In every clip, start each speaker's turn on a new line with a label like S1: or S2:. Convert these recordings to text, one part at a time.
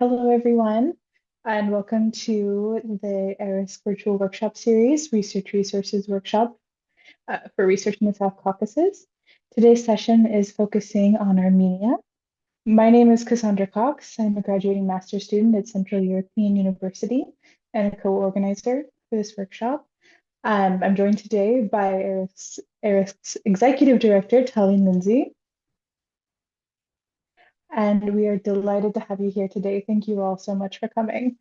S1: Hello, everyone, and welcome to the ARISC virtual workshop series, Research Resources Workshop for Research in the South Caucasus. Today's session is focusing on Armenia. My name is Cassandra Cox. I'm a graduating master's student at Central European University and a co-organizer for this workshop. I'm joined today by ARISC's Executive Director, Tallene Lindsay. And we are delighted to have you here today. Thank you all so much for coming.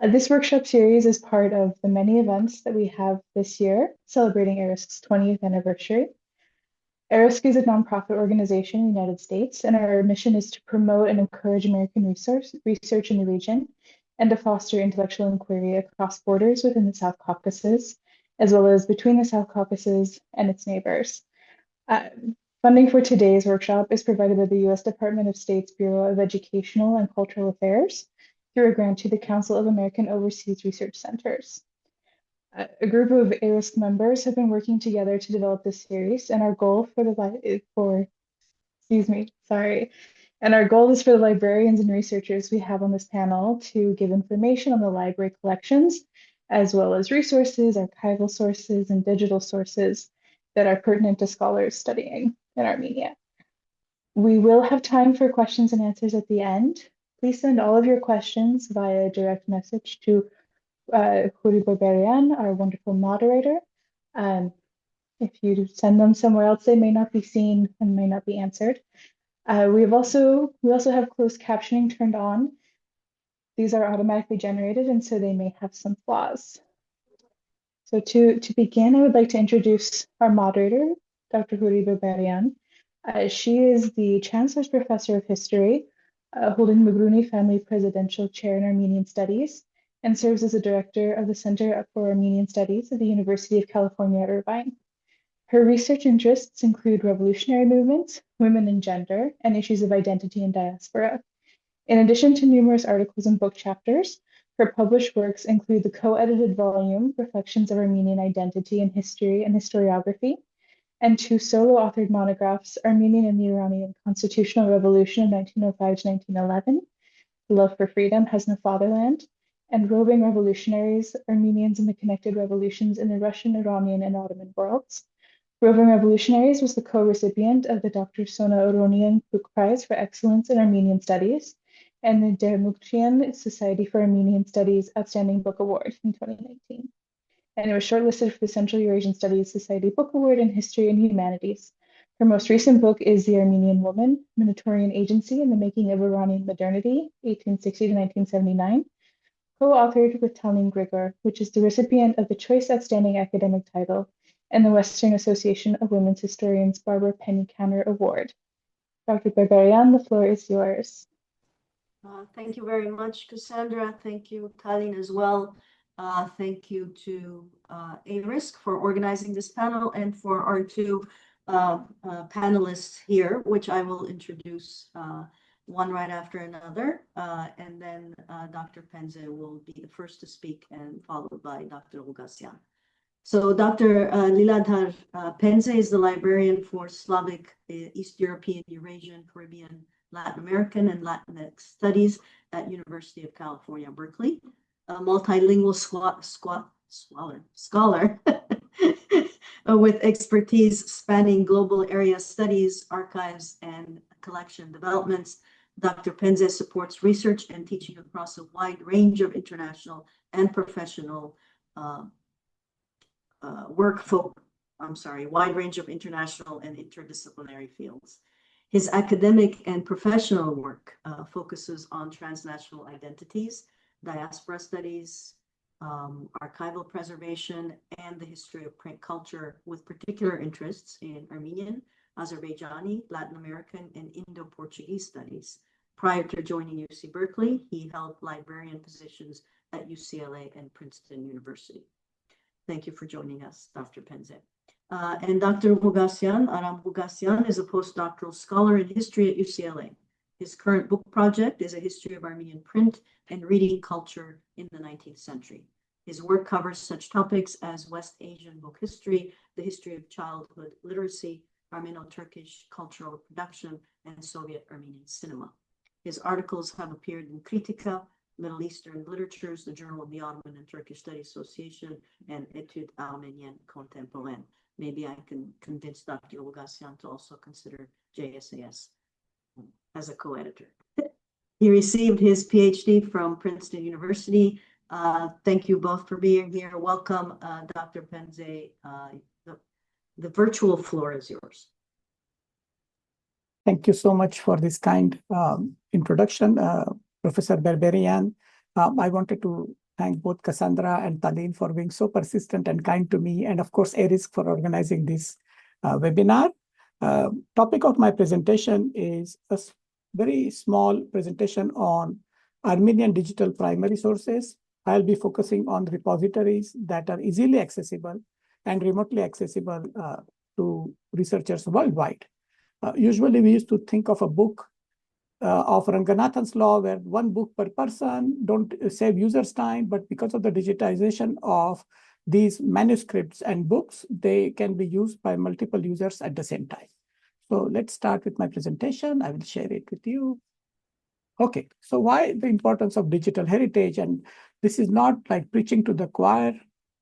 S1: This workshop series is part of the many events that we have this year, celebrating ARISC's 20th anniversary. ARISC is a nonprofit organization in the United States, and our mission is to promote and encourage American research in the region and to foster intellectual inquiry across borders within the South Caucasus, as well as between the South Caucasus and its neighbors. Funding for today's workshop is provided by the U.S. Department of State's Bureau of Educational and Cultural Affairs through a grant to the Council of American Overseas Research Centers. A group of ARISC members have been working together to develop this series, and our goal is for the librarians and researchers we have on this panel to give information on the library collections, as well as resources, archival sources, and digital sources that are pertinent to scholars studying in Armenia. We will have time for questions and answers at the end. Please send all of your questions via direct message to Houri Berberian, our wonderful moderator. If you send them somewhere else, they may not be seen and may not be answered. We also have closed captioning turned on. These are automatically generated, and so they may have some flaws. So to begin, I would like to introduce our moderator, Dr. Houri Berberian. She is the Chancellor's Professor of History, holding Meghrouni Family Presidential Chair in Armenian Studies, and serves as a director of the Center for Armenian Studies at the University of California at Irvine. Her research interests include revolutionary movements, women and gender, and issues of identity and diaspora. In addition to numerous articles and book chapters, her published works include the co-edited volume, Reflections of Armenian Identity in History and Historiography, and two solo-authored monographs, Armenian and the Iranian Constitutional Revolution of 1905 to 1911, Love for Freedom Has No Fatherland, and Roving Revolutionaries, Armenians and the Connected Revolutions in the Russian, Iranian, and Ottoman Worlds. Roving Revolutionaries was the co-recipient of the Dr. Sona Aronian Book Prize for Excellence in Armenian Studies and the Dermukhian Society for Armenian Studies Outstanding Book Award in 2019. And it was shortlisted for the Central Eurasian Studies Society Book Award in History and Humanities. Her most recent book is The Armenian Woman, Minotaurian Agency in the Making of Iranian Modernity, 1860 to 1979, co-authored with Tallene Grigor, which is the recipient of the Choice Outstanding Academic title and the Western Association of Women's Historians Barbara Penny-Canner Award. Dr. Berberian, the floor is yours.
S2: Thank you very much, Cassandra. Thank you, Tallene, as well. Thank you to ARISC for organizing this panel and for our two panelists here, which I will introduce one right after another. And then Dr. Pendse will be the first to speak and followed by Dr. Ghoogasian. So Dr. Liladhar Pendse is the librarian for Slavic, East European, Eurasian, Caribbean, Latin American, and Latinx Studies at University of California, Berkeley. A multilingual scholar with expertise spanning global area studies, archives, and collection developments. Dr. Pendse supports research and teaching across a wide range of international and professional wide range of international and interdisciplinary fields. His academic and professional work focuses on transnational identities, diaspora studies, archival preservation, and the history of print culture, with particular interests in Armenian, Azerbaijani, Latin American, and Indo-Portuguese studies. Prior to joining UC Berkeley, he held librarian positions at UCLA and Princeton University. Thank you for joining us, Dr. Pendse. And Dr. Ghoogasian, Aram Ghoogasian, is a postdoctoral scholar in history at UCLA. His current book project is a history of Armenian print and reading culture in the 19th century. His work covers such topics as West Asian book history, the history of childhood literacy, Armeno-Turkish cultural production, and Soviet Armenian cinema. His articles have appeared in Kritika, Middle Eastern Literatures, the Journal of the Ottoman and Turkish Studies Association, and Etudes Arméniennes Contemporaines. Maybe I can convince Dr. Ghoogasian to also consider JSAS as a co-editor. He received his PhD from Princeton University. Thank you both for being here. Welcome, Dr. Pendse. The virtual floor is yours.
S3: Thank you so much for this kind introduction, Professor Berberian. I wanted to thank both Cassandra and Tallinn for being so persistent and kind to me, and of course, ARISC for organizing this webinar. Topic of my presentation is a very small presentation on Armenian digital primary sources. I'll be focusing on repositories that are easily accessible and remotely accessible to researchers worldwide. Usually, we used to think of a book of Ranganathan's law, where one book per person, don't save users' time, but because of the digitization of these manuscripts and books, they can be used by multiple users at the same time. So let's start with my presentation. I will share it with you. Okay, so why the importance of digital heritage? And this is not like preaching to the choir.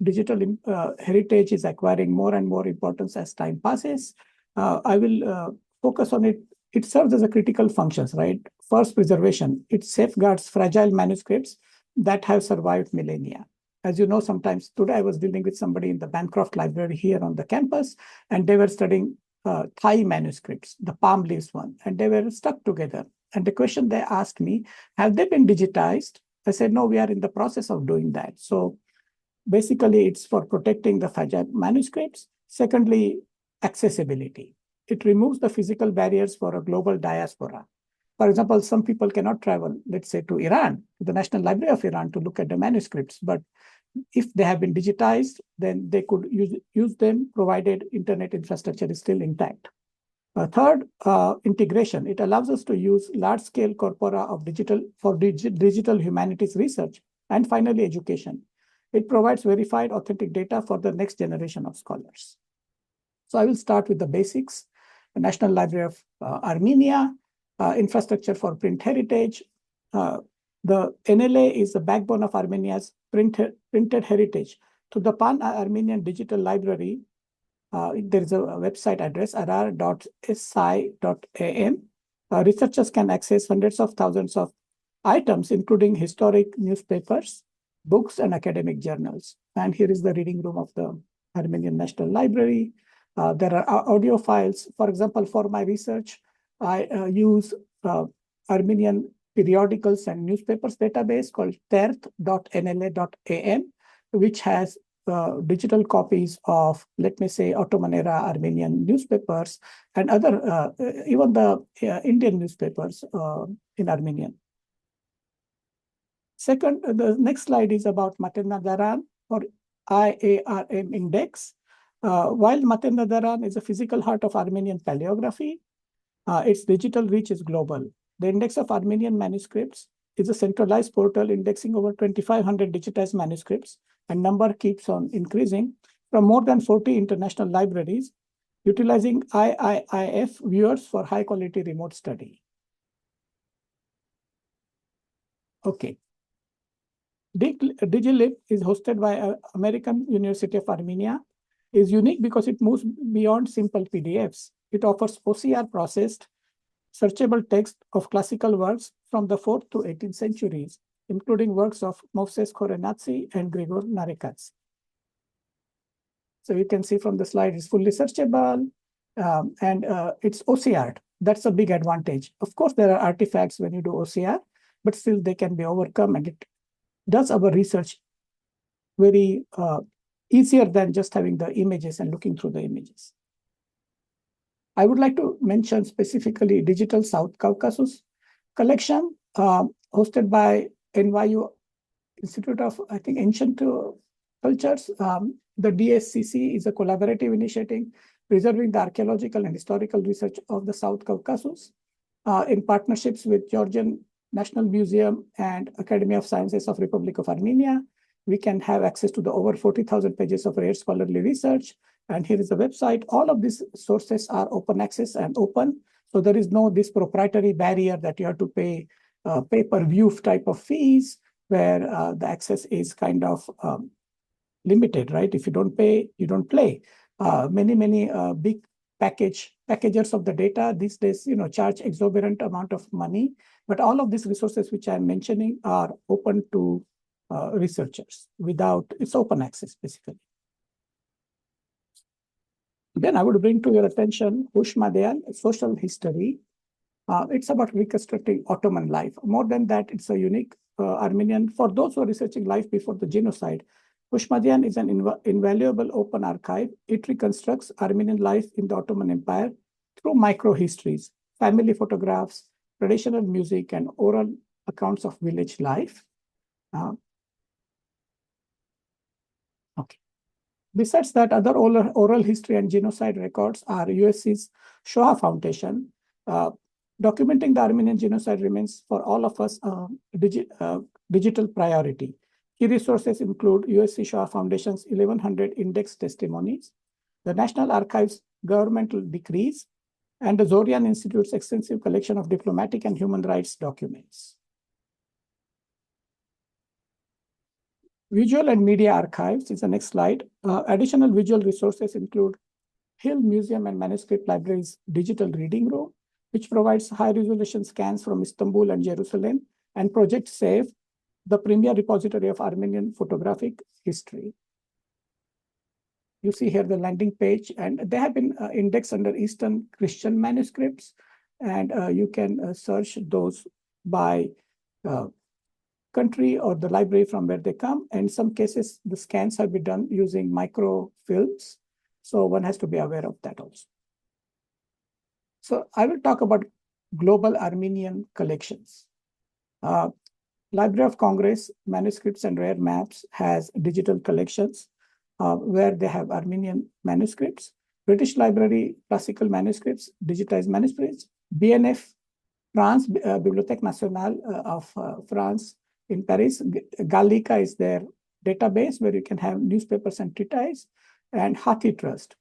S3: Digital heritage is acquiring more and more importance as time passes. I will focus on it. It serves as a critical functions, right? First, preservation. It safeguards fragile manuscripts that have survived millennia. As you know, sometimes today I was dealing with somebody in the Bancroft Library here on the campus, and they were studying Thai manuscripts, the palm leaves one, and they were stuck together. And the question they asked me, have they been digitized? I said, no, we are in the process of doing that. So basically, it's for protecting the fragile manuscripts. Secondly, accessibility. It removes the physical barriers for a global diaspora. For example, some people cannot travel, let's say, to Iran, to the National Library of Iran, to look at the manuscripts. But if they have been digitized, then they could use them, provided internet infrastructure is still intact. Third, integration. It allows us to use large-scale corpora of digital humanities research. And finally, education. It provides verified, authentic data for the next generation of scholars. So I will start with the basics. The National Library of Armenia, infrastructure for print heritage. The NLA is the backbone of Armenia's printed heritage. To the Pan-Armenian Digital Library, there is a website address, arar.si.am. Researchers can access hundreds of thousands of items, including historic newspapers, books, and academic journals. And here is the reading room of the Armenian National Library. There are audio files. For example, for my research, I use Armenian periodicals and newspapers database called tert.nla.am, which has digital copies of, let me say, Ottoman era Armenian newspapers and other, even the Indian newspapers in Armenian. Second, the next slide is about Maternadaran or IARM index. While Maternadaran is a physical heart of Armenian paleography, its digital reach is global. The Index of Armenian Manuscripts is a centralized portal indexing over 2,500 digitized manuscripts, and number keeps on increasing from more than 40 international libraries, utilizing IIIF viewers for high-quality remote study. Okay. DigiLib is hosted by American University of Armenia. It is unique because it moves beyond simple PDFs. It offers OCR processed, searchable text of classical works from the 4th to 18th centuries, including works of Moses Khorenatsi and Grigor Narekatsi. So you can see from the slide, it's fully searchable and it's OCR'd. That's a big advantage. Of course, there are artifacts when you do OCR, but still they can be overcome, and it does our research very easier than just having the images and looking through the images. I would like to mention specifically Digital South Caucasus collection hosted by NYU Institute of, I think, Ancient Cultures. The DSCC is a collaborative initiative preserving the archaeological and historical research of the South Caucasus in partnerships with Georgian National Museum and Academy of Sciences of Republic of Armenia. We can have access to the over 40,000 pages of rare scholarly research. And here is the website. All of these sources are open access and open. So there is no this proprietary barrier that you have to pay pay-per-view type of fees, where the access is kind of limited, right? If you don't pay, you don't play. Many big packagers of the data these days, charge exorbitant amount of money. But all of these resources which I'm mentioning are open to researchers it's open access, basically. Then I would bring to your attention Ushmadian social history. It's about reconstructing Ottoman life. More than that, it's a unique Armenian. For those who are researching life before the genocide, Ushmadian is an invaluable open archive. It reconstructs Armenian life in the Ottoman Empire through micro-histories, family photographs, traditional music, and oral accounts of village life. Okay. Besides that, other oral history and genocide records are USC's Shoah Foundation. Documenting the Armenian genocide remains for all of us a digital priority. Key resources include USC Shoah Foundation's 1,100 index testimonies, the National Archives governmental decrees, and the Zorian Institute's extensive collection of diplomatic and human rights documents. Visual and media archives is the next slide. Additional visual resources include Hill Museum and Manuscript Library's digital reading room, which provides high-resolution scans from Istanbul and Jerusalem, and Project SAVE, the premier repository of Armenian photographic history. You see here the landing page, and they have been indexed under Eastern Christian manuscripts, and you can search those by country or the library from where they come. In some cases, the scans have been done using microfilms, so one has to be aware of that also. So I will talk about global Armenian collections. Library of Congress, Manuscripts and Rare Maps has digital collections where they have Armenian manuscripts. British Library, classical manuscripts, digitized manuscripts. BNF, France, Bibliothèque Nationale of France in Paris. Gallica is their database where you can have newspapers and treatises. And Hathi Trust.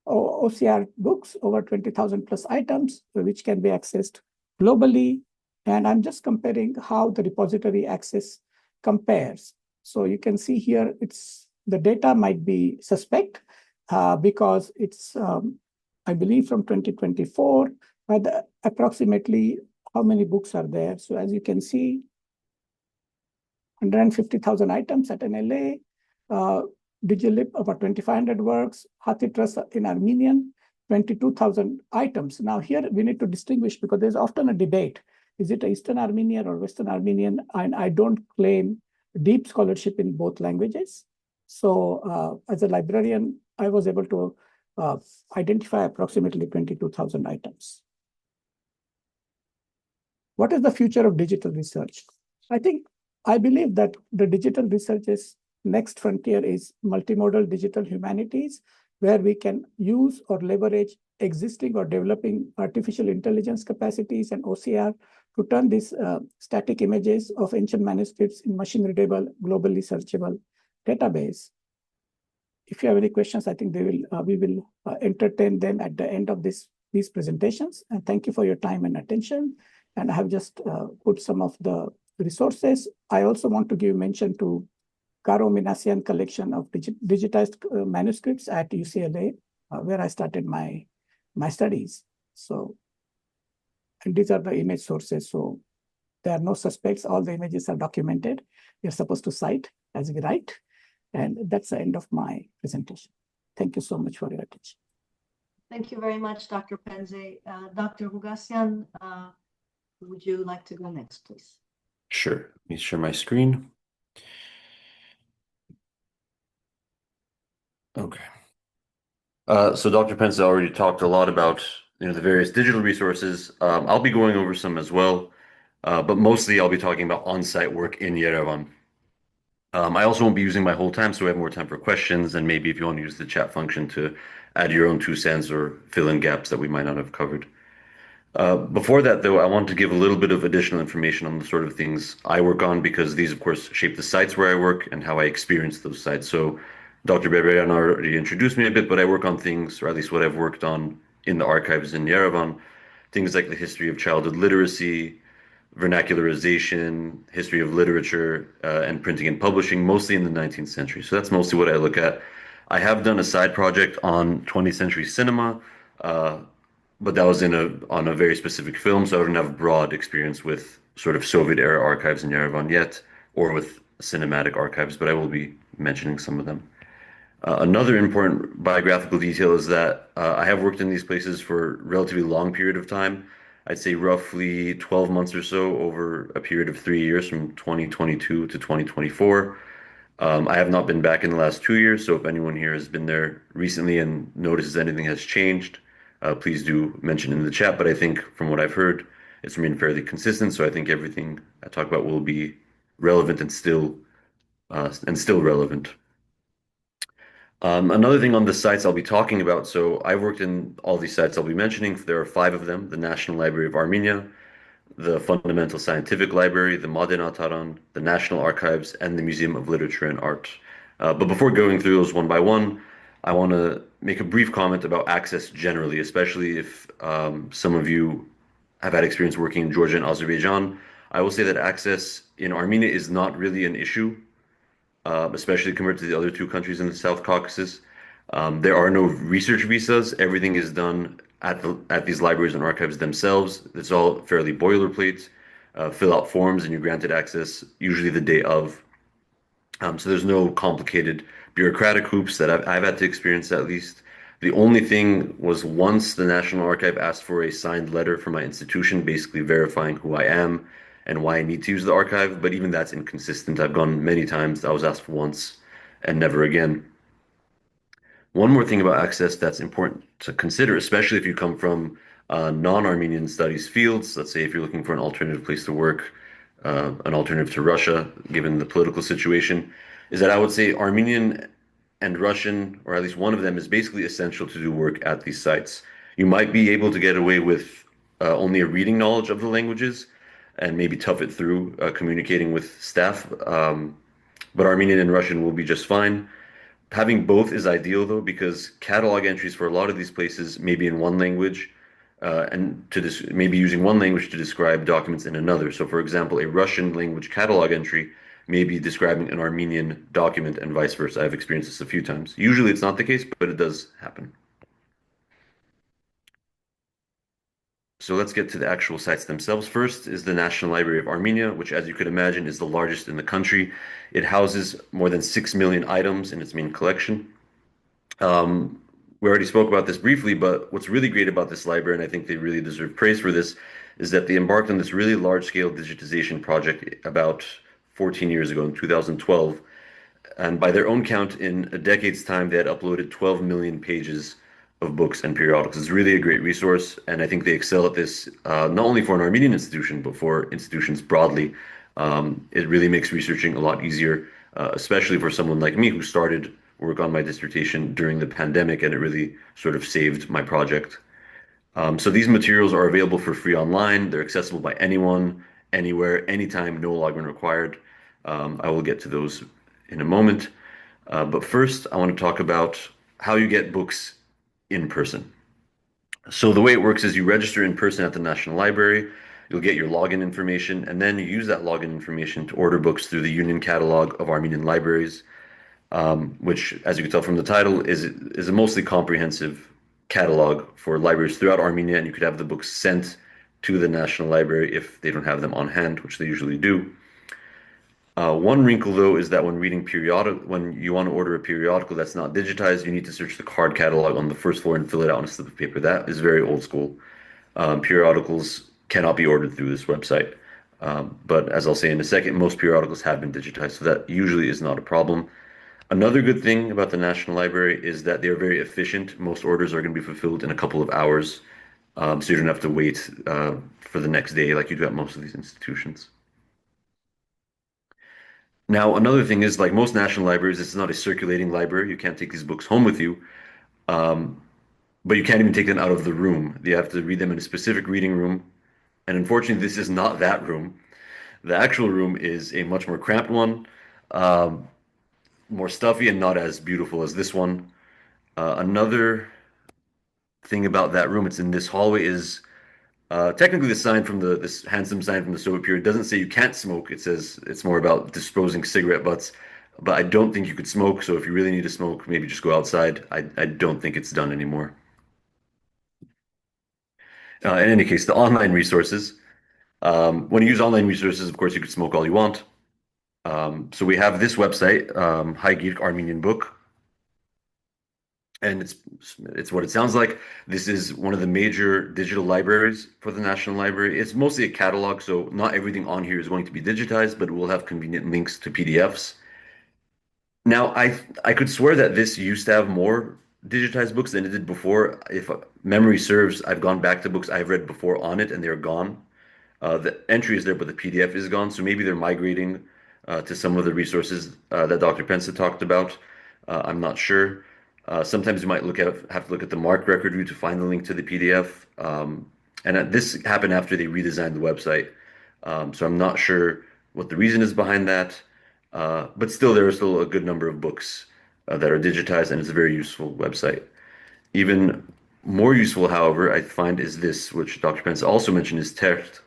S3: OCR books, over 20,000 plus items, which can be accessed globally. And I'm just comparing how the repository access compares. So you can see here, the data might be suspect because it's, I believe, from 2024, but approximately how many books are there. So as you can see, 150,000 items at NLA, Digilib, about 2,500 works, Hathi Trust in Armenian, 22,000 items. Now here we need to distinguish because there's often a debate. Is it Eastern Armenian or Western Armenian? And I don't claim deep scholarship in both languages. So as a librarian, I was able to identify approximately 22,000 items. What is the future of digital research? I believe that the digital research's next frontier is multimodal digital humanities, where we can use or leverage existing or developing artificial intelligence capacities and OCR to turn these static images of ancient manuscripts in machine-readable, globally searchable database. If you have any questions, I think we will entertain them at the end of these presentations. And thank you for your time and attention. And I have just put some of the resources. I also want to give mention to Karo Minassian collection of digitized manuscripts at UCLA, where I started my studies. So, and these are the image sources. So there are no suspects. All the images are documented. You're supposed to cite as we write. And that's the end of my presentation. Thank you so much for your attention.
S2: Thank you very much, Dr. Pendse. Dr. Ghoogasian, would you like to go next, please?
S4: Sure. Let me share my screen. Okay. So Dr. Pendse already talked a lot about the various digital resources. I'll be going over some as well, but mostly I'll be talking about on-site work in Yerevan. I also won't be using my whole time, so we have more time for questions, and maybe if you want to use the chat function to add your own 2 cents or fill in gaps that we might not have covered. Before that, though, I want to give a little bit of additional information on the sort of things I work on, because these, of course, shape the sites where I work and how I experience those sites. So Dr. Berberian already introduced me a bit, but I work on things, or at least what I've worked on in the archives in Yerevan, things like the history of childhood literacy, vernacularization, history of literature, and printing and publishing, mostly in the 19th century. So that's mostly what I look at. I have done a side project on 20th century cinema, uh, but that was on a very specific film, so I don't have broad experience with sort of Soviet era archives in Yerevan yet, or with cinematic archives, but I will be mentioning some of them. Another important biographical detail is that I have worked in these places for a relatively long period of time. I'd say roughly 12 months or so over a period of 3 years from 2022 to 2024. I have not been back in the last 2 years, so if anyone here has been there recently and notices anything has changed, please do mention in the chat. But I think from what I've heard, it's remained fairly consistent, so I think everything I talk about will be relevant and still relevant. Another thing on the sites I'll be talking about, so I've worked in all these sites I'll be mentioning. There are 5 of them: the National Library of Armenia, the Fundamental Scientific Library, the Moderator, the National Archives, and the Museum of Literature and Art. But before going through those one by one, I want to make a brief comment about access generally, especially if some of you have had experience working in Georgia and Azerbaijan. I will say that access in Armenia is not really an issue, especially compared to the other 2 countries in the South Caucasus. There are no research visas. Everything is done at these libraries and archives themselves. It's all fairly boilerplate. Fill out forms and you're granted access usually the day of. So there's no complicated bureaucratic hoops that I've had to experience, at least. The only thing was once the National Archive asked for a signed letter from my institution, basically verifying who I am and why I need to use the archive. But even that's inconsistent. I've gone many times. I was asked once and never again. One more thing about access that's important to consider, especially if you come from non-Armenian studies fields, let's say if you're looking for an alternative place to work, an alternative to Russia, given the political situation, is that I would say Armenian and Russian, or at least one of them, is basically essential to do work at these sites. You might be able to get away with only a reading knowledge of the languages and maybe tough it through communicating with staff, but Armenian and Russian will be just fine. Having both is ideal though, because catalog entries for a lot of these places may be in one language, and maybe using one language to describe documents in another. So, for example, a Russian language catalog entry may be describing an Armenian document and vice versa. I've experienced this a few times. Usually it's not the case, but it does happen. So let's get to the actual sites themselves. First is the National Library of Armenia, which, as you could imagine, is the largest in the country. It houses more than 6 million items in its main collection. We already spoke about this briefly, but what's really great about this library, and I think they really deserve praise for this, is that they embarked on this really large-scale digitization project about 14 years ago in 2012. And by their own count, in a decade's time, they had uploaded 12 million pages of books and periodicals. It's really a great resource, and I think they excel at this, not only for an Armenian institution, but for institutions broadly. It really makes researching a lot easier, especially for someone like me who started work on my dissertation during the pandemic, and it really sort of saved my project. So these materials are available for free online. They're accessible by anyone, anywhere, anytime, no login required. I will get to those in a moment. But first, I want to talk about how you get books in person. So the way it works is you register in person at the National Library, you'll get your login information, and then you use that login information to order books through the Union Catalog of Armenian Libraries, which, as you can tell from the title, is a mostly comprehensive catalog for libraries throughout Armenia, and you could have the books sent to the National Library if they don't have them on hand, which they usually do. One wrinkle, though, is that when you want to order a periodical that's not digitized, you need to search the card catalog on the first floor and fill it out on a slip of paper. That is very old school. Periodicals cannot be ordered through this website. But as I'll say in a second, most periodicals have been digitized, so that usually is not a problem. Another good thing about the National Library is that they're very efficient. Most orders are going to be fulfilled in a couple of hours, so you don't have to wait for the next day like you do at most of these institutions. Now, another thing is, like most national libraries, it's not a circulating library. You can't take these books home with you, but you can't even take them out of the room. You have to read them in a specific reading room. And unfortunately, this is not that room. The actual room is a much more cramped one, more stuffy and not as beautiful as this one. Another thing about that room, it's in this hallway, is Technically, this handsome sign from the Soviet period doesn't say you can't smoke. It says it's more about disposing cigarette butts. But I don't think you could smoke. So if you really need to smoke, maybe just go outside. I don't think it's done anymore. In any case, the online resources. When you use online resources, of course, you could smoke all you want. So we have this website, Haygirk Armenian Book, and it's what it sounds like. This is one of the major digital libraries for the National Library. It's mostly a catalog, so not everything on here is going to be digitized, but we'll have convenient links to PDFs. Now, I could swear that this used to have more digitized books than it did before. If memory serves, I've gone back to books I've read before on it, and they're gone. The entry is there, but the PDF is gone. So maybe they're migrating to some of the resources that Dr. Pendse talked about. I'm not sure. Sometimes you might have to look at the MARC record view to find the link to the PDF. And this happened after they redesigned the website. So I'm not sure what the reason is behind that. But still, there are still a good number of books that are digitized, and it's a very useful website. Even more useful, however, I find is this, which Dr. Pendse also mentioned, is TERT,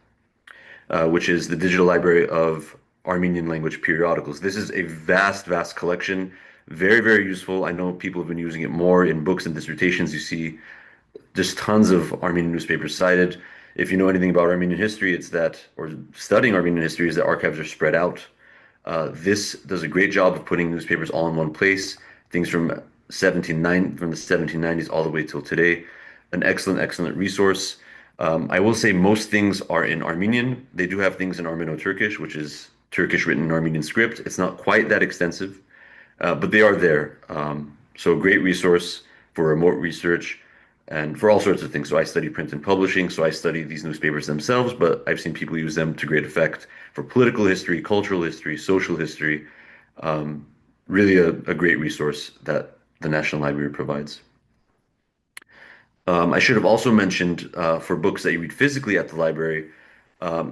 S4: which is the digital library of Armenian language periodicals. This is a vast, vast collection. Very, very useful. I know people have been using it more in books and dissertations. You see just tons of Armenian newspapers cited. If you know anything about Armenian history, or studying Armenian history, is that archives are spread out. This does a great job of putting newspapers all in one place. Things from the 1790s all the way till today. An excellent, excellent resource. I will say most things are in Armenian. They do have things in Armeno-Turkish, which is Turkish written in Armenian script. It's not quite that extensive, but they are there. So a great resource for remote research and for all sorts of things. So I study print and publishing, so I study these newspapers themselves, but I've seen people use them to great effect for political history, cultural history, social history. Really a great resource that the National Library provides. I should have also mentioned for books that you read physically at the library,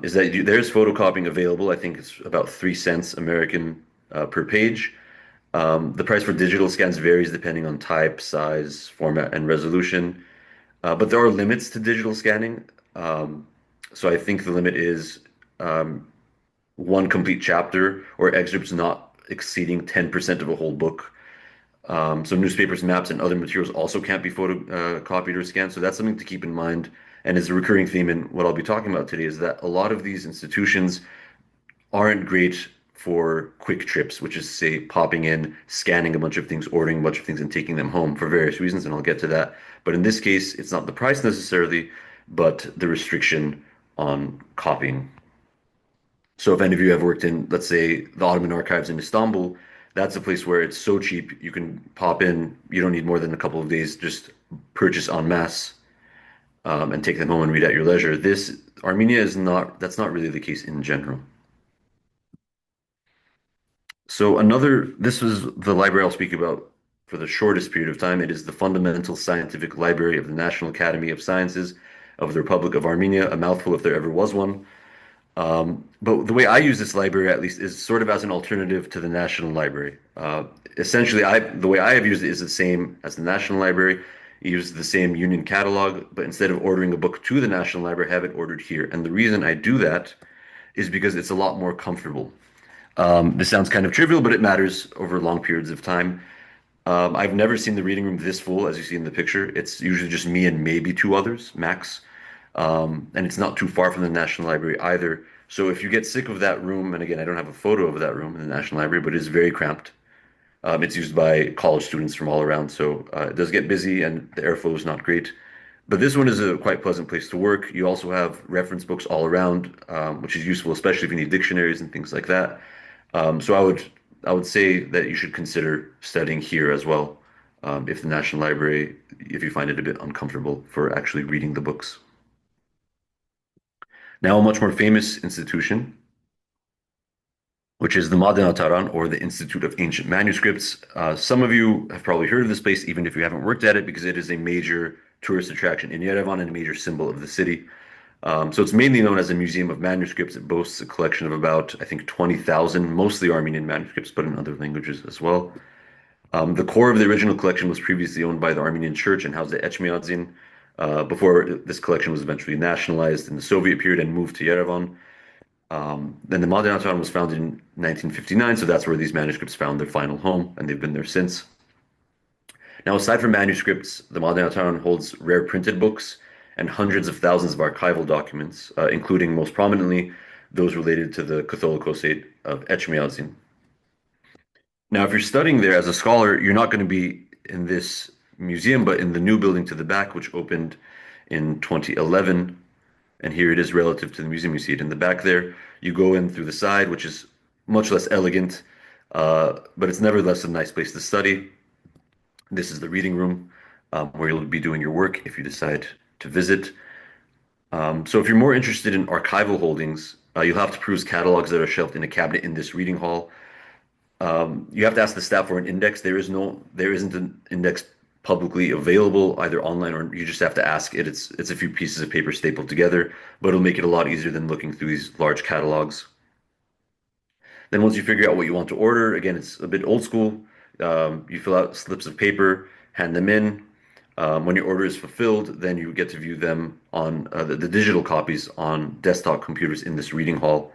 S4: is that there's photocopying available. I think it's about 3 cents American per page. The price for digital scans varies depending on type, size, format, and resolution. But there are limits to digital scanning. So I think the limit is one complete chapter or excerpts not exceeding 10% of a whole book. So newspapers, maps, and other materials also can't be photocopied or scanned. So that's something to keep in mind. And as a recurring theme in what I'll be talking about today is that a lot of these institutions aren't great for quick trips, which is, say, popping in, scanning a bunch of things, ordering a bunch of things, and taking them home for various reasons, and I'll get to that. But in this case, it's not the price necessarily, but the restriction on copying. So if any of you have worked in, let's say, the Ottoman archives in Istanbul, that's a place where it's so cheap, you can pop in, you don't need more than a couple of days, just purchase en masse and take them home and read at your leisure. Armenia that's not really the case in general. So this was the library I'll speak about for the shortest period of time. It is the Fundamental Scientific Library of the National Academy of Sciences of the Republic of Armenia, a mouthful if there ever was one. But the way I use this library, at least, is sort of as an alternative to the National Library. Essentially, the way I have used it is the same as the National Library. You use the same union catalog, but instead of ordering a book to the National Library, have it ordered here. And the reason I do that is because it's a lot more comfortable. This sounds kind of trivial, but it matters over long periods of time. I've never seen the reading room this full, as you see in the picture. It's usually just me and maybe 2 others, max. And it's not too far from the National Library either. So if you get sick of that room, and again, I don't have a photo of that room in the National Library, but it is very cramped. It's used by college students from all around, so it does get busy and the airflow is not great. But this one is a quite pleasant place to work. You also have reference books all around, which is useful, especially if you need dictionaries and things like that. So I would say that you should consider studying here as well, if the National Library, if you find it a bit uncomfortable for actually reading the books. Now a much more famous institution, which is the Moderator, or the Institute of Ancient Manuscripts. Some of you have probably heard of this place, even if you haven't worked at it, because it is a major tourist attraction in Yerevan and a major symbol of the city. So it's mainly known as a museum of manuscripts. It boasts a collection of about, I think, 20,000, mostly Armenian manuscripts, but in other languages as well. The core of the original collection was previously owned by the Armenian Church and housed the Echmiadzin, before this collection was eventually nationalized in the Soviet period and moved to Yerevan. Then the Moderator was founded in 1959, so that's where these manuscripts found their final home, and they've been there since. Now, aside from manuscripts, the Moderator holds rare printed books and hundreds of thousands of archival documents, including most prominently those related to the Catholicosate of Etchmiadzin. Now, if you're studying there as a scholar, you're not going to be in this museum, but in the new building to the back, which opened in 2011. And here it is relative to the museum. You see it in the back there. You go in through the side, which is much less elegant, but it's nevertheless a nice place to study. This is the reading room where you'll be doing your work if you decide to visit. So if you're more interested in archival holdings, you'll have to peruse catalogs that are shelved in a cabinet in this reading hall. You have to ask the staff for an index. There isn't an index publicly available either online, or you just have to ask it. It's a few pieces of paper stapled together, but it'll make it a lot easier than looking through these large catalogs. Then once you figure out what you want to order, again, it's a bit old school. You fill out slips of paper, hand them in. When your order is fulfilled, then you get to view them on the digital copies on desktop computers in this reading hall.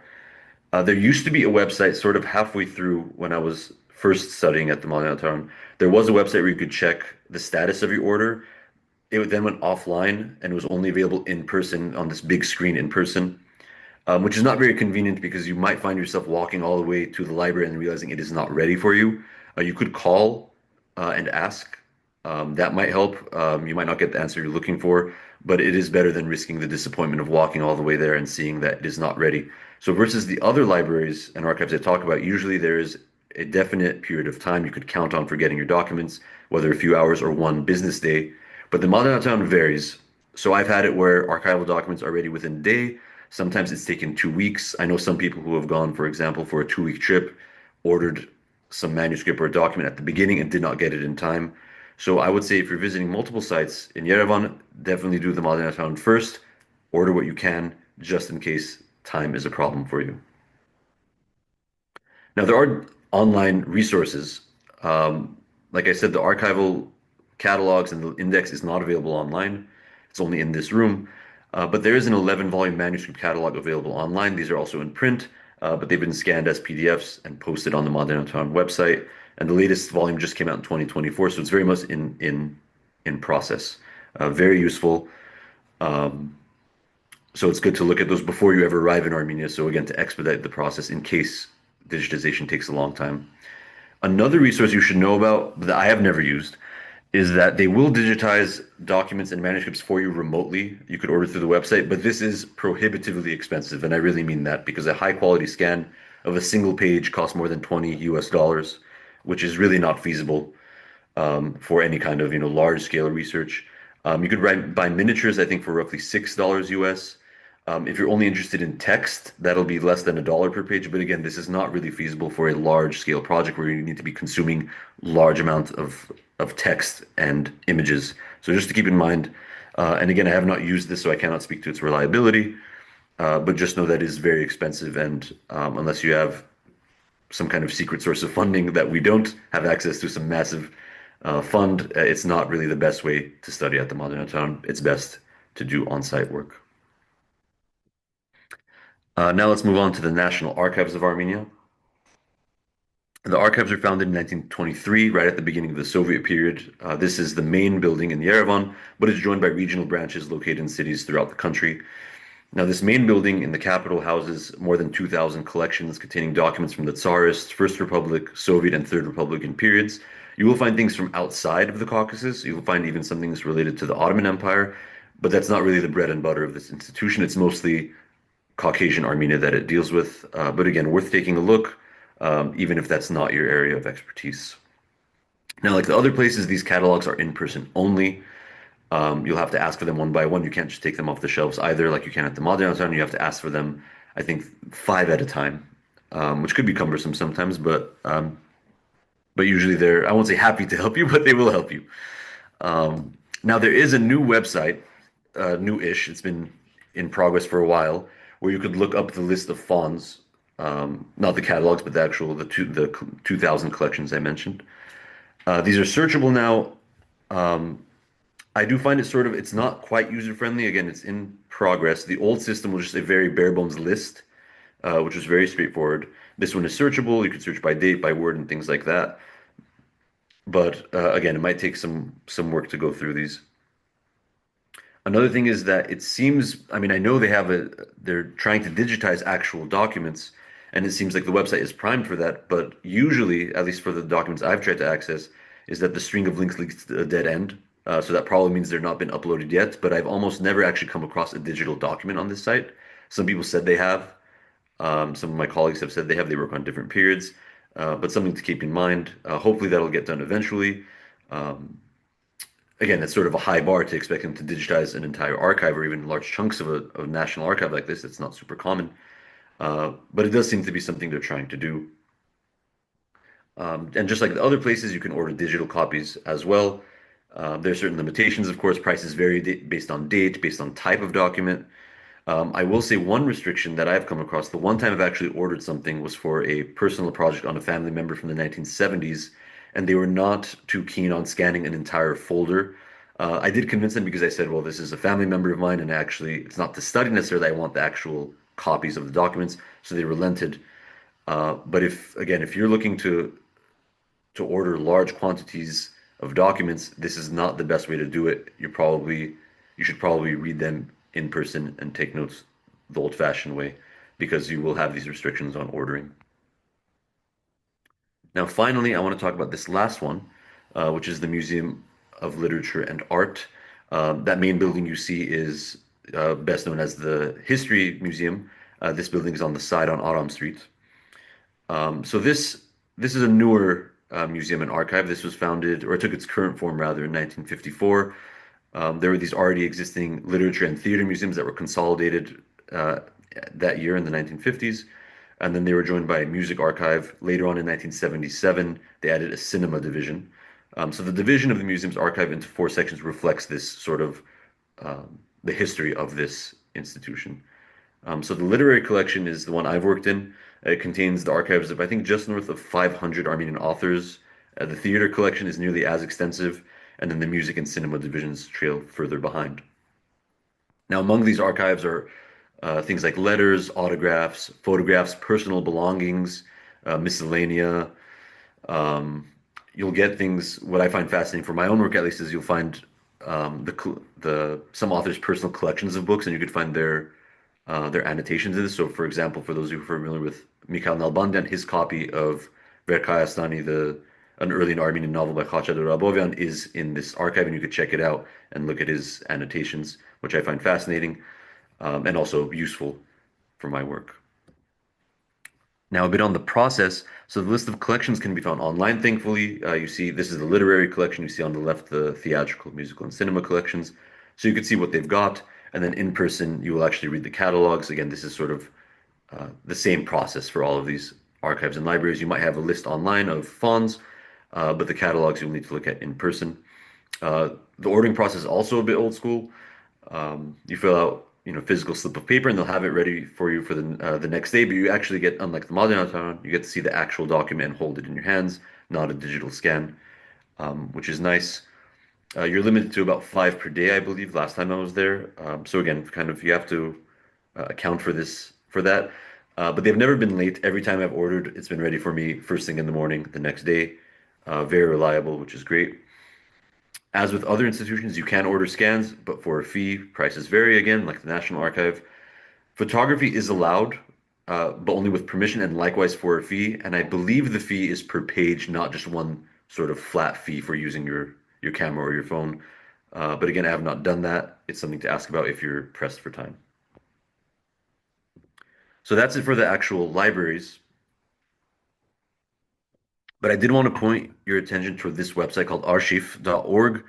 S4: There used to be a website sort of halfway through when I was first studying at the Moderator. There was a website where you could check the status of your order. It then went offline and it was only available in person on this big screen in person, which is not very convenient because you might find yourself walking all the way to the library and realizing it is not ready for you. You could call and ask. That might help. You might not get the answer you're looking for, but it is better than risking the disappointment of walking all the way there and seeing that it is not ready. So versus the other libraries and archives I talk about, usually there is a definite period of time you could count on for getting your documents, whether a few hours or one business day. But the Moderator varies. So I've had it where archival documents are ready within a day. Sometimes it's taken 2 weeks. I know some people who have gone, for example, for a 2-week trip, ordered some manuscript or a document at the beginning and did not get it in time. So I would say if you're visiting multiple sites in Yerevan, definitely do the Moderator first. Order what you can, just in case time is a problem for you. Now, there are online resources. Like I said, the archival catalogs and the index is not available online. It's only in this room. But there is an 11-volume manuscript catalog available online. These are also in print, but they've been scanned as PDFs and posted on the Moderator website. And the latest volume just came out in 2024, so it's very much in process. Very useful. So it's good to look at those before you ever arrive in Armenia. So again, to expedite the process in case digitization takes a long time. Another resource you should know about that I have never used is that they will digitize documents and manuscripts for you remotely. You could order through the website, but this is prohibitively expensive. And I really mean that because a high quality scan of a single page costs more than $20 US, which is really not feasible for any kind of large scale research. You could buy miniatures, I think, for roughly $6 US. If you're only interested in text, that'll be less than $1 per page. But again, this is not really feasible for a large scale project where you need to be consuming large amounts of text and images. So just to keep in mind, and again, I have not used this, so I cannot speak to its reliability, but just know that it is very expensive. And unless you have some kind of secret source of funding that we don't have access to, some massive fund, it's not really the best way to study at the Moderator. It's best to do on-site work. Now let's move on to the National Archives of Armenia. The archives were founded in 1923, right at the beginning of the Soviet period. This is the main building in Yerevan, but it's joined by regional branches located in cities throughout the country. Now, this main building in the capital houses more than 2,000 collections containing documents from the Tsarist, First Republic, Soviet, and Third Republican periods. You will find things from outside of the Caucasus. You will find even some things related to the Ottoman Empire, but that's not really the bread and butter of this institution. It's mostly Caucasian Armenia that it deals with, but again, worth taking a look, even if that's not your area of expertise. Now, like the other places, these catalogs are in person only. You'll have to ask for them one by one. You can't just take them off the shelves either, like you can at the Moderator. You have to ask for them, I think, 5 at a time, which could be cumbersome sometimes, but usually they're, I won't say happy to help you, but they will help you. Now, there is a new website, new-ish, it's been in progress for a while, where you could look up the list of fonds, not the catalogs, but the 2,000 collections I mentioned. These are searchable now. I do find it sort of, it's not quite user-friendly. Again, it's in progress. The old system was just a very bare bones list, which was very straightforward. This one is searchable. You can search by date, by word, and things like that. But again, it might take some work to go through these. Another thing is that it seems, I mean, I know they're trying to digitize actual documents, and it seems like the website is primed for that, but usually, at least for the documents I've tried to access, is that the string of links leads to a dead end. So that probably means they're not been uploaded yet, but I've almost never actually come across a digital document on this site. Some people said they have. Some of my colleagues have said they have. They work on different periods, but something to keep in mind. Hopefully that'll get done eventually. Again, it's sort of a high bar to expect them to digitize an entire archive or even large chunks of a national archive like this. It's not super common, but it does seem to be something they're trying to do. And just like the other places, you can order digital copies as well. There are certain limitations, of course. Prices vary based on date, based on type of document. I will say one restriction that I've come across, the one time I've actually ordered something was for a personal project on a family member from the 1970s, and they were not too keen on scanning an entire folder. I did convince them because I said, well, this is a family member of mine, and actually, it's not to study necessarily. I want the actual copies of the documents, so they relented. But if you're looking to order large quantities of documents, this is not the best way to do it. You should probably read them in person and take notes the old-fashioned way, because you will have these restrictions on ordering. Now, finally, I want to talk about this last one, which is the Museum of Literature and Art. That main building you see is best known as the History Museum. This building is on the side on Aram Street. So this is a newer museum and archive. This was founded, or it took its current form rather, in 1954. There were these already existing literature and theater museums that were consolidated that year in the 1950s. And then they were joined by a music archive. Later on in 1977, they added a cinema division. So the division of the museum's archive into 4 sections reflects this sort of the history of this institution. So the literary collection is the one I've worked in. It contains the archives of, I think, just north of 500 Armenian authors. The theater collection is nearly as extensive, and then the music and cinema divisions trail further behind. Now, among these archives are things like letters, autographs, photographs, personal belongings, miscellanea. You'll get things, what I find fascinating for my own work at least, is you'll find some authors' personal collections of books, and you could find their annotations in this. So, for example, for those who are familiar with Mikhail Nalbandian, his copy of Verkayastani, an early Armenian novel by Khachadur Abovyan, is in this archive, and you could check it out and look at his annotations, which I find fascinating and also useful for my work. Now, a bit on the process. So the list of collections can be found online, thankfully. You see, this is the literary collection. You see on the left the theatrical, musical, and cinema collections. So you can see what they've got. And then in person, you will actually read the catalogs. Again, this is sort of the same process for all of these archives and libraries. You might have a list online of fonds, but the catalogs you'll need to look at in person. The ordering process is also a bit old school. You fill out, physical slip of paper, and they'll have it ready for you for the next day. But you actually get, unlike the Moderator, you get to see the actual document and hold it in your hands, not a digital scan, which is nice. You're limited to about 5 per day, I believe, last time I was there. So again, kind of you have to account for that. But they've never been late. Every time I've ordered, it's been ready for me first thing in the morning the next day. Very reliable, which is great. As with other institutions, you can order scans, but for a fee. Prices vary again, like the National Archive. Photography is allowed, but only with permission, and likewise for a fee. And I believe the fee is per page, not just one sort of flat fee for using your camera or your phone. But again, I have not done that. It's something to ask about if you're pressed for time. So that's it for the actual libraries. But I did want to point your attention toward this website called archiv.org,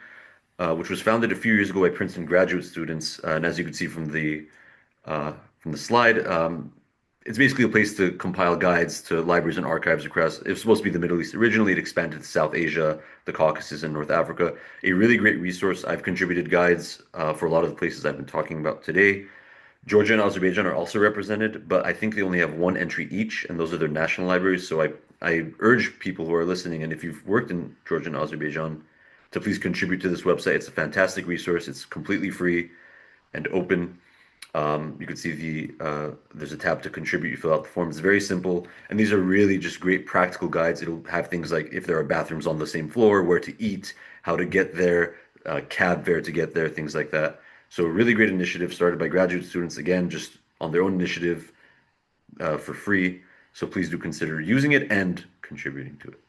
S4: which was founded a few years ago by Princeton graduate students. And as you can see from the slide, it's basically a place to compile guides to libraries and archives across. It was supposed to be the Middle East originally. It expanded to South Asia, the Caucasus, and North Africa. A really great resource. I've contributed guides for a lot of the places I've been talking about today. Georgia and Azerbaijan are also represented, but I think they only have one entry each, and those are their national libraries. So I urge people who are listening, and if you've worked in Georgia and Azerbaijan, to please contribute to this website. It's a fantastic resource. It's completely free and open. You can see there's a tab to contribute. You fill out the form. It's very simple. And these are really just great practical guides. It'll have things like if there are bathrooms on the same floor, where to eat, how to get there, cab fare to get there, things like that. So a really great initiative started by graduate students, again, just on their own initiative for free. So please do consider using it and contributing to it.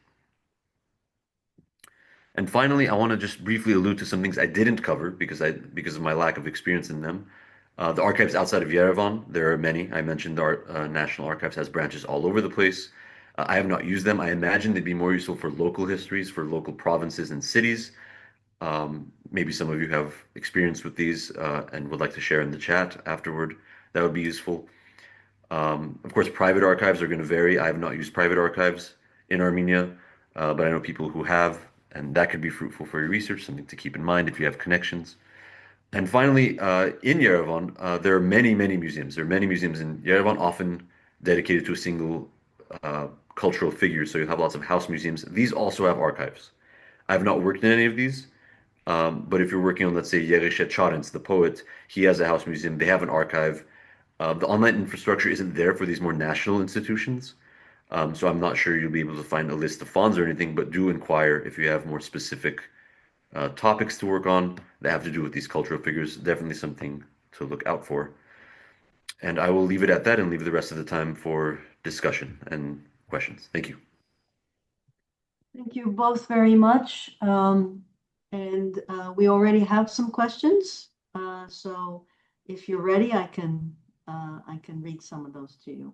S4: And finally, I want to just briefly allude to some things I didn't cover because of my lack of experience in them. The archives outside of Yerevan, there are many. I mentioned our National Archives has branches all over the place. I have not used them. I imagine they'd be more useful for local histories, for local provinces and cities. Maybe some of you have experience with these and would like to share in the chat afterward. That would be useful. Of course, private archives are going to vary. I have not used private archives in Armenia, but I know people who have, and that could be fruitful for your research, something to keep in mind if you have connections. And finally, in Yerevan, there are many, many museums. There are many museums in Yerevan, often dedicated to a single cultural figure. So you have lots of house museums. These also have archives. I have not worked in any of these, but if you're working on, let's say, Yerishe Charens, the poet, he has a house museum. They have an archive. The online infrastructure isn't there for these more national institutions. So I'm not sure you'll be able to find a list of fonts or anything, but do inquire if you have more specific topics to work on that have to do with these cultural figures. Definitely something to look out for. And I will leave it at that and leave the rest of the time for discussion and questions. Thank you.
S2: Thank you both very much. We already have some questions. So if you're ready, I can read some of those to you.